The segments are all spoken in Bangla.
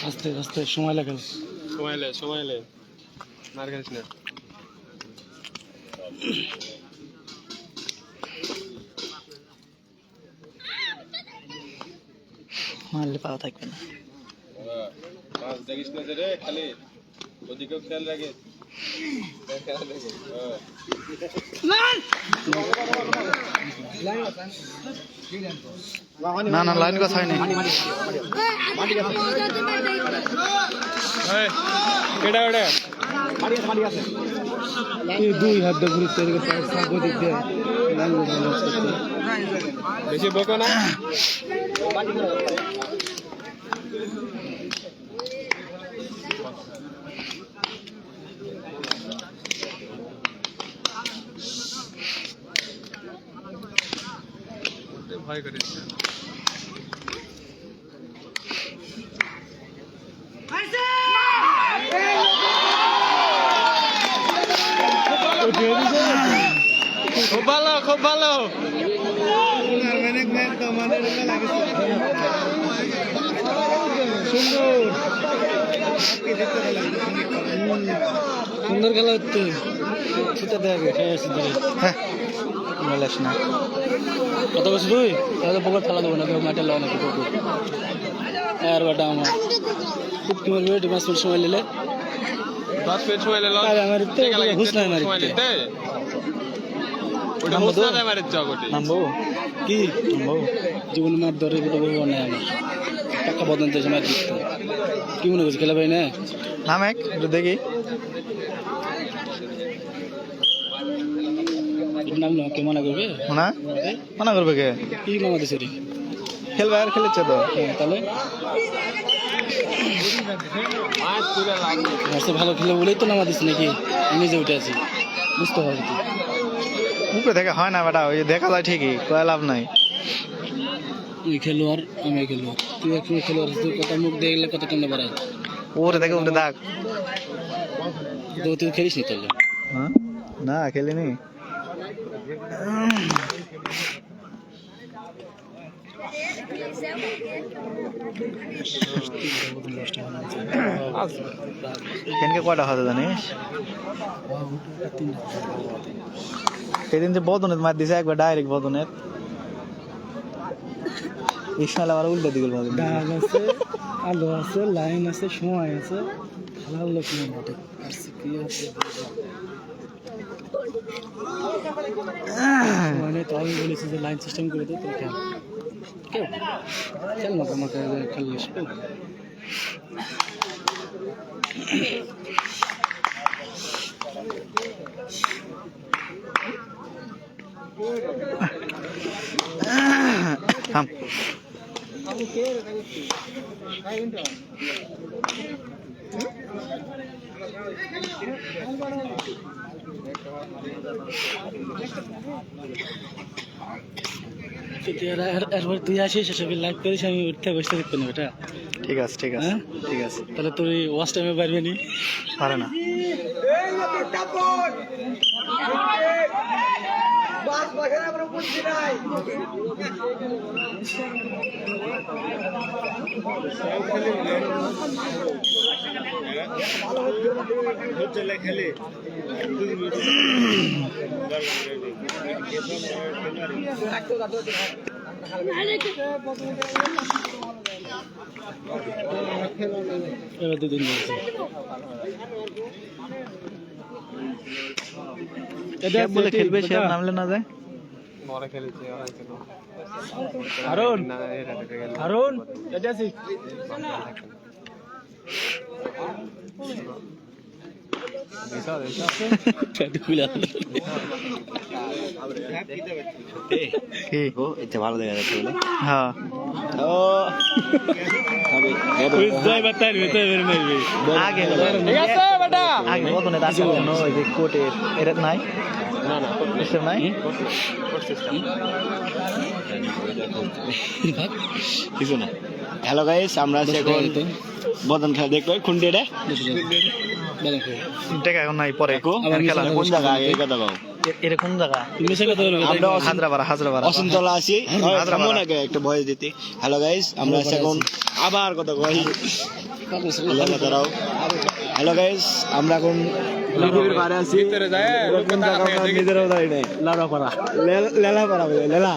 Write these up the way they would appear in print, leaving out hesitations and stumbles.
আস্তে আস্তে সময় লাগে সময় লে মার খাইস না মারলে পাওয়া থাকবে না মাছ দেখিস না রে খালি ওদিকেও খেয়াল রাখে না না লাইন কথা হয়নি দুই হাত দিয়ে ঘুরতে বেশি বকো না ভয় করেছে খুব ভালো খুব ভালো সুন্দর খেলা হচ্ছে সেটা দেখবে হ্যাঁ বলিস না কত বছর তুই তাহলে পুকুর খেলা দেবো না কেউ মাঠে লয় না পুকুর আর বাটা আমার খুব কি বলবে 2 মাস সময় নিলে 10 মিনিট সময় নিলে আমার হুস নাই মারি ওটা হুস না দেয় মারি জগতে নামবো কি নামবো জীবন মার ধরে বলবো না আমার টাকা বদন দিয়ে সময় দিতে কি মনে করছিস খেলা ভাই না নাম এক দেখি নাম না কে মনে করবে না মনে করবে কে কি নাম দিছে রে খেলবে আর খেলেছে তো তাহলে মাছ তুলে লাগবে আচ্ছা ভালো খেলে বলেই তো নাম দিছে নাকি নিজে উঠে আছি বুঝতে হবে তো উপরে দেখা হয় না বেটা ওই দেখা যায় ঠিকই কয় লাভ নাই তুই খেলোয়াড় আমি খেলোয়াড় তুই একটু খেলোয়াড় তুই কত মুখ দেখলে কত কেমনে বাড়ায় ওরে দেখে উঠে দাগ তো তুই খেলিস নি তাহলে হ্যাঁ না খেলিনি এখানকে কয়টা হতে জানিস সেদিন যে বদনের মার দিছে একবার ডাইরেক্ট বদনের ইসমাইল আবার উল্টা দিকে ডাক আছে আলো আছে লাইন আছে সময় আছে খেলার লোক মাঠে কি আছে মানে তো আমি বলেছি যে লাইন সিস্টেম করে দে তুই খেল কেউ খেল না আমাকে খেলিস থাম এরপর তুই আসিস এসবে লাইভ করিস আমি উঠতে বসতে দেখতে না এটা ঠিক আছে ঠিক আছে ঠিক আছে তাহলে তুই ওয়াচ টাইমে পারবি নি পারে না খেলে এবার দুদিন বলছে বলে খেলবে সে আর নামলে না যায় হারুন হারুন এটা আছি কি ভালো দেখা যাচ্ছে হ্যাঁ আগে আগে বদনে আছে ওই যে কোটের এটা নাই না না সিস্টেম নাই কিছু না হ্যালো গাইস আমরা আছি এখন বদন খেলা দেখবো খুন্ডে রে টাকা এখন নাই পরে খেলা কোন জায়গা আগে কথা কও এটা কোন জায়গা আমরা হাজরাপাড়া অসন্তলা আছি হাজরাপাড়া আগে একটা ভয়েস দিতে হ্যালো গাইস আমরা আছি এখন আবার কথা কই দাঁড়াও হ্যালো গাইস আমরা এখন লিবির বাইরে আছি ভিতরে যায় লোক তারা নিজেরাও দাঁড়িয়ে নাই লেলাপাড়া লেলা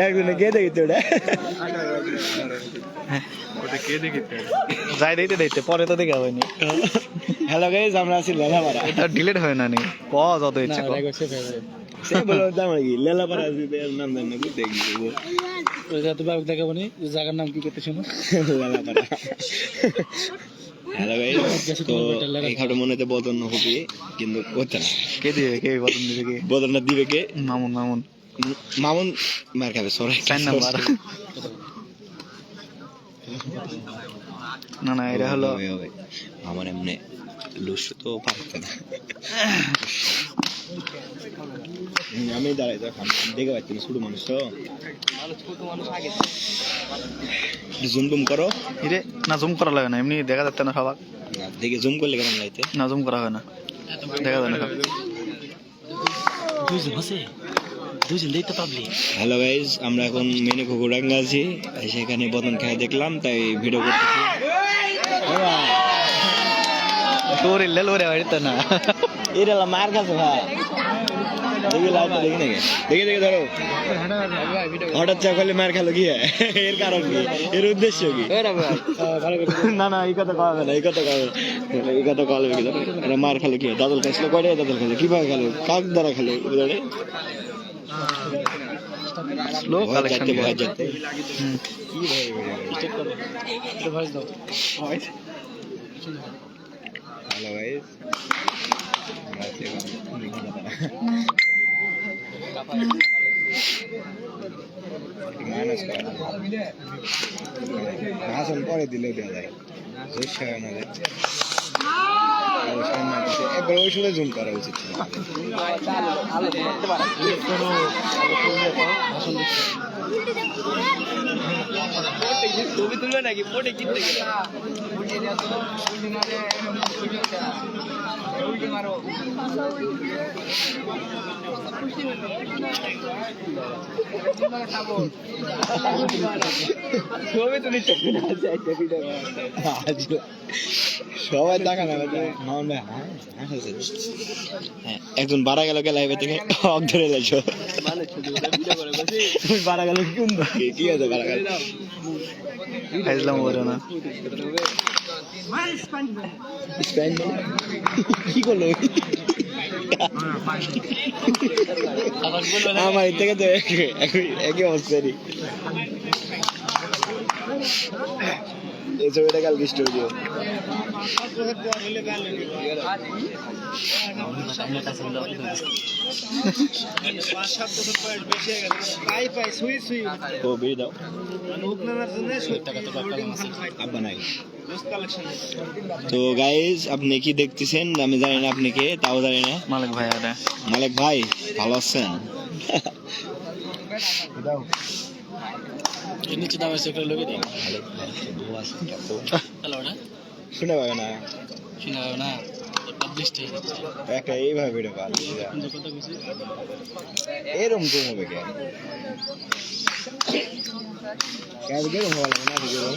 একজনে কে দেখিতে ওটা ওটা কে দেখিতে যাই দিতে পরে তো দেখা হয়নি হ্যালো গাইস আমরা আছি লেলাপাড়া এটা ডিলিট হয় না নি পাওয়া যত ইচ্ছা কর সে বলো দাম কি লেলাপাড়া আছে এর নাম জানি না দেখি ওই যত বাবু দেখাবো নি জায়গার নাম কি করতে শোনো লেলাপাড়া হ্যালো গাইস তো এই খাটো মনে হতে বদন হবে কিন্তু করতে না কে দিবে কে বদন দিবে কে বদনটা দিবে কে মামুন মার খাবে সরে 4 নাম্বার না না এটা হলো আমার এমনি লুসু তো পারতে না আমি দাঁড়াই তখন দেখে পাচ্ছি না ছোট মানুষ তো জুম করো রে না জুম করা লাগে না এমনি দেখা যাচ্ছে না সবাই দেখে জুম করলে কেমন লাগতে না জুম করা হয় না দেখা যায় না হ্যালো গাইজ আমরা এখন মেনে কুকুরাঙ্গা আছি সেখানে বদন খেয়ে দেখলাম তাই ভিডিও করতেছি তোর লোরে বাড়িতে না এর মার খাচ্ছে ভাই দেখি লাইটটা দেখি নাকি দেখি ধরো হঠাৎ চাকলে মার খালো কি এর কারণ কি এর উদ্দেশ্য কি না না এই কথা কবে না এই কথা কবে কি এটা মার খালো কি দাদল খাইছিল কয়টা দাদল খাইলো কিভাবে খালো কাক দ্বারা খালো স্লো কালেকশন ভয় যেতে কি ভয় দাও হ্যালো গাইস মাসন পরে দিলেও দেওয়া যায় একবার ওই সময় জুম করা উচিত ছবি তুলবে নাকি ফোটে কিনতে গেলে ছবি তুলি সবাই দেখা না একজন বাড়া গেল লাইভে থেকে হক ধরে লেছো বাড়া গেল কি আছে বাড়া গেল খাইছিলাম বলো না কি করলো আমার এর থেকে তো একই অবস্থা এই ছবিটা কালকে স্টোরি দিও তো গাইজ আপনি কি দেখতেছেন আমি জানি না আপনি কে তাও জানি না মালিক ভাই মালিক ভাই ভালো আছেন নিচে দাম আছে লোকে দিই শুনে পাবে না বৃষ্টি হচ্ছে একটা এইভাবে ভিডিও কর কিন্তু কথা বলছি এরকম কম হবে কেন কেন কেরম হওয়া লাগে না কেরম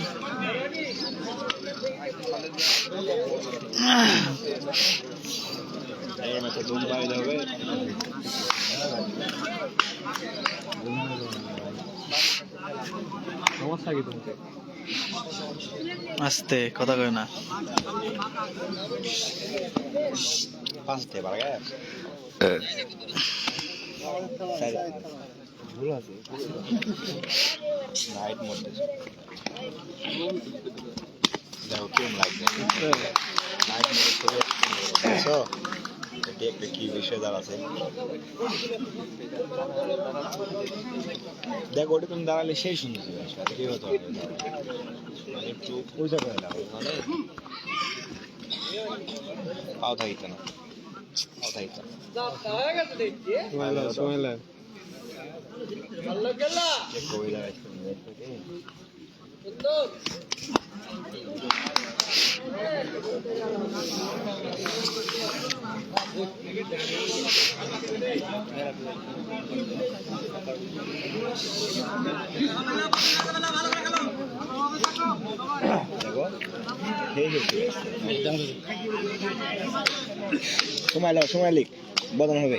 এর মতো দুম বাইরে হবে সমস্যা কি তোমাকে আস্তে কথা কই না পাঁচতে পারা গেছে ভুল আছে নাইট মোডে যাও কেমন লাগছে নাইট মোডে চলে আসছো এটি একটা কি বিষয় দাঁড়াচ্ছে দেখো ওটা তুমি দাঁড়ালে সেই সুন্দর কি হতো মানে একটু উঁচা করে দাও মানে পাও থাকিত না পাও থাকিত না কই দাঁড়াইছে দেখো সময় লিখ বদন হবে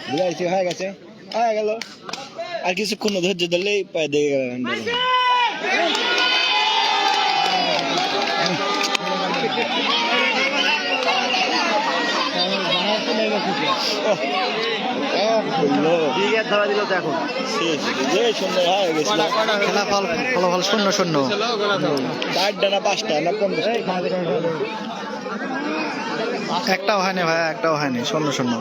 বুঝাইছি হয়ে গেছে হয়ে গেল আর কিছুক্ষণ ধৈর্য ধরলেই পায়ে দেখে গেলেন ধরা দিল তো এখন সুন্দর হয়ে গেছে খেলা ফলাফল 0-0 চারটা না পাঁচটা না 50 একটাও হয়নি ভাই একটাও হয়নি 0-0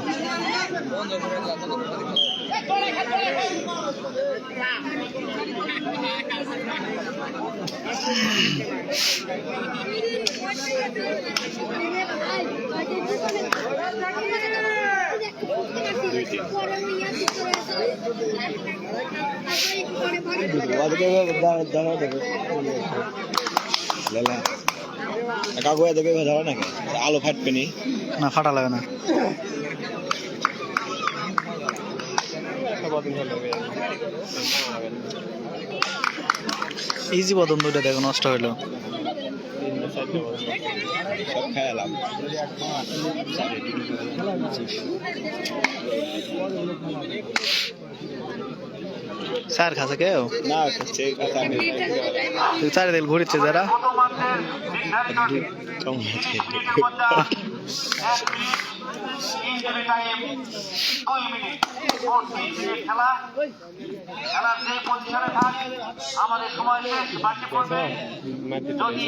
কাকু দেখে ধরা নাকি আলো ফাটবে নি না ফাটা লাগে না ইজি বদন দুইটা দেখো নষ্ট হইলো সব খেলাম স্যার খাচ্ছে কেউ না খাচ্ছে চারিদিকে ঘুরিচ্ছে যারা আমাদের সময় শেষ বাকি পড়বে যদি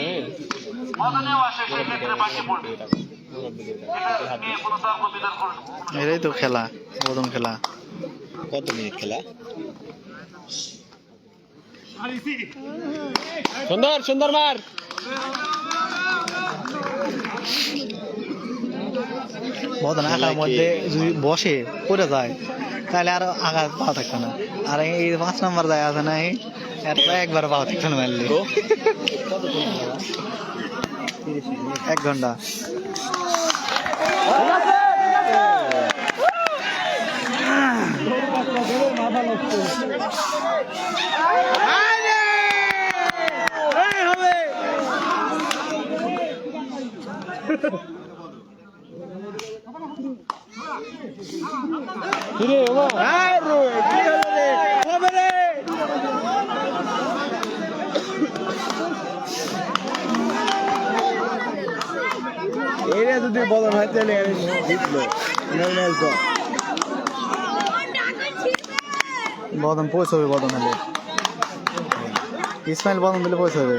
বদনেও আসে সেক্ষেত্রে বাকি পড়বে এটা নিয়ে কোনো তর্ক বিতর্ক এটাই তো খেলা বদন খেলা কত মিনিট খেলা সুন্দর মার বদন আঁকার মধ্যে যদি বসে পড়ে যায় তাহলে আর আঘাত পাওয়া থাকবে না আর এই 5 নম্বর যায় আছে না এর একবার পাওয়া থাকবে না মারলে 1 ঘন্টা এরিয়া যদি বদল হয় তাহলে জিতলো বদন পৌঁছবে বদন হলে ইসমাইল বদন দিলে পৌঁছবে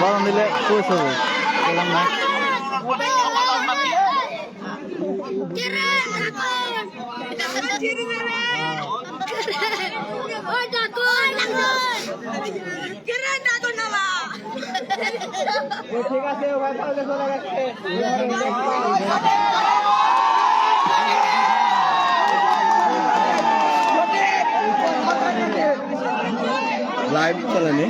বদন দিলে পৌঁছবে বললাম না ঠিক আছে ভাই তাহলে চলে গেছে লাইভ চালানি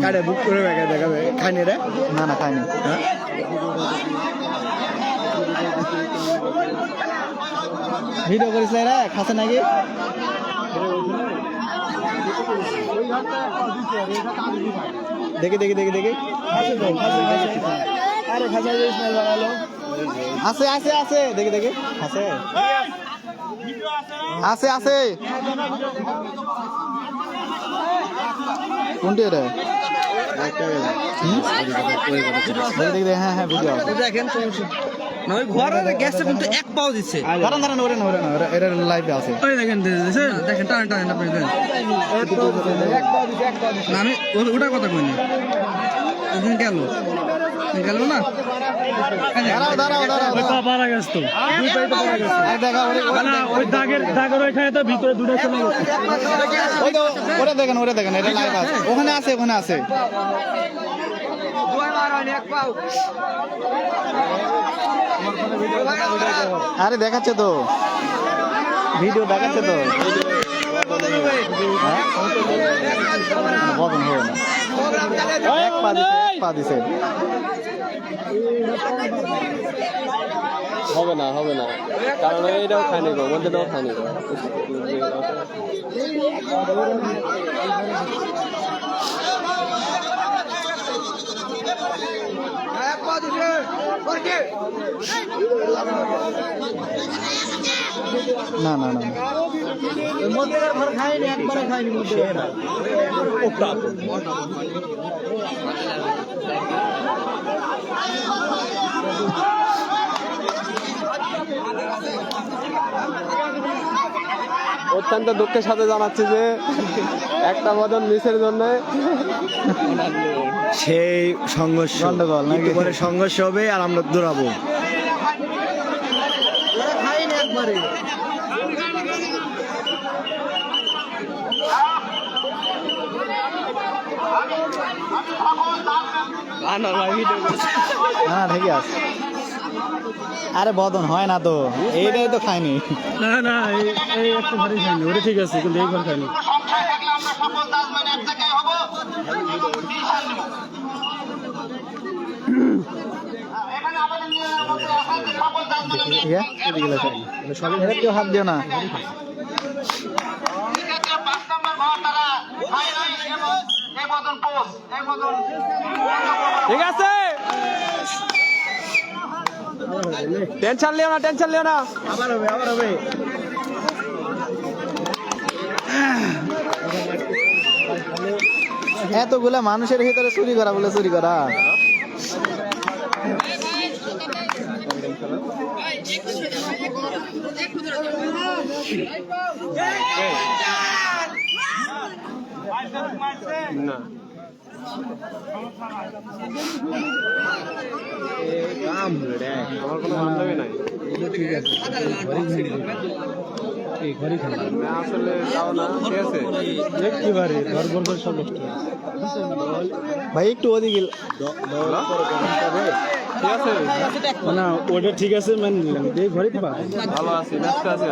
কাটে বুক করে দেখাবে খাইনি রে না না খাইনি হ্যাঁ ভিডিও করিস রে খাসে নাকি দেখি দেখি দেখি দেখি আরে খাসা ইসমাইল বানালো আছে আছে আছে দেখি দেখি আছে আছে আছে কোনটি রে দেখি দেখি হ্যাঁ হ্যাঁ ভিডিও দেখেন না ওই ঘরের গ্যাসটা কিন্তু এক পাও দিচ্ছে দাঁড়ান দাঁড়ান ওরে না এটা লাইভে আছে ওই দেখেন দেখেন টান টান আপনি দেখেন না আমি ওটার কথা কইনি ওখানে গেল না দাঁড়াও দাঁড়াও দাঁড়াও পারা গেছে তো আর দেখা ওই দাগের ওইখানে তো ভিতরে দুটো চলে গেছে ওরে দেখেন এটা লাইভ আছে ওখানে আছে আরে দেখাচ্ছে তো ভিডিও দেখাচ্ছে তো বদন হবে না এক পা দিছে হবে না কারণ এটাও খায়নি গো মধ্যেটাও খায়নি গো না না না অত্যন্ত দুঃখের সাথে জানাচ্ছি যে একটা বদন মিসের জন্য সেই সংঘর্ষ গন্ডগোল নাকি? একটু পরে সংঘর্ষ হবে আর আমরা দৌড়াবো হ্যাঁ ঠিকই আছে আরে বদন হয় না তো এইটাই তো খাইনি না না এই একটা ঘরে খাইনি ওটা ঠিক আছে কিন্তু এই ঘর খাইনি সংশয় থাকলে আমরা সকল দাস মানে এক জায়গায় হবো ডিসিশন নেব এখানে আমাদের নিয়মের মধ্যে আছে যে সকল দাস মানে ঠিক আছে এটা কেউ হাত দিও না এক্ষেত্রে 5 নম্বর ঘর তারা খাই নাই এবং এই বদন পোষ এই বদন ঠিক আছে টেনশন লিও না আবার হবে এতগুলা মানুষের ভিতরে চুরি করা না আমার কোনো বান্ধবী নাই না, আসলে তাও না ঠিক আছে কি বারে ঘর ঘর সব নষ্ট ভাই একটু ওদিকে ঠিক আছে না ওটা ঠিক আছে মানে নিলাম এই ঘরে পাবা ভালো আছি ব্যস্ত আছি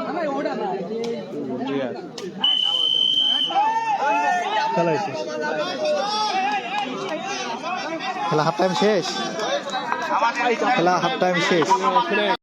আমি ঠিক আছে চালাইছে খেলা হাফ টাইম শেষ